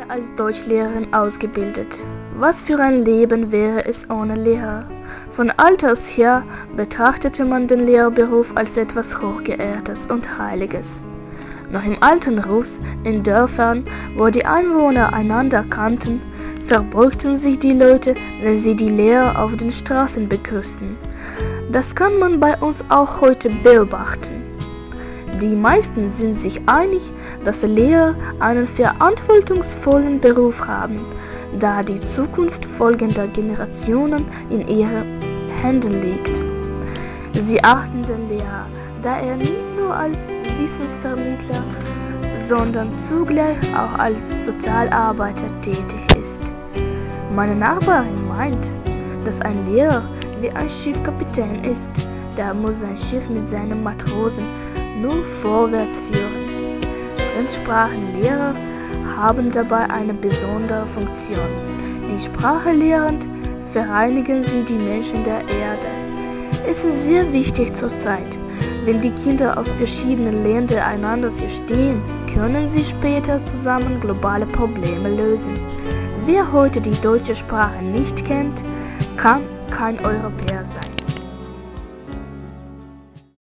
wurde als Deutschlehrerin ausgebildet. Was für ein Leben wäre es ohne Lehrer? Von alters her betrachtete man den Lehrberuf als etwas Hochgeehrtes und Heiliges. Noch im alten Russ, in Dörfern, wo die Einwohner einander kannten, verbeugten sich die Leute, wenn sie die Lehrer auf den Straßen begrüßten. Das kann man bei uns auch heute beobachten. Die meisten sind sich einig, dass Lehrer einen verantwortungsvollen Beruf haben, da die Zukunft folgender Generationen in ihren Händen liegt. Sie achten den Lehrer, da er nicht nur als Wissensvermittler, sondern zugleich auch als Sozialarbeiter tätig ist. Meine Nachbarin meint, dass ein Lehrer wie ein Schiffkapitän ist, der muss sein Schiff mit seinen Matrosen nur vorwärts führen. Fremdsprachenlehrer haben dabei eine besondere Funktion. Die Sprache lehrend vereinigen sie die Menschen der Erde. Es ist sehr wichtig zurzeit, wenn die Kinder aus verschiedenen Ländern einander verstehen, können sie später zusammen globale Probleme lösen. Wer heute die deutsche Sprache nicht kennt, kann kein Europäer sein.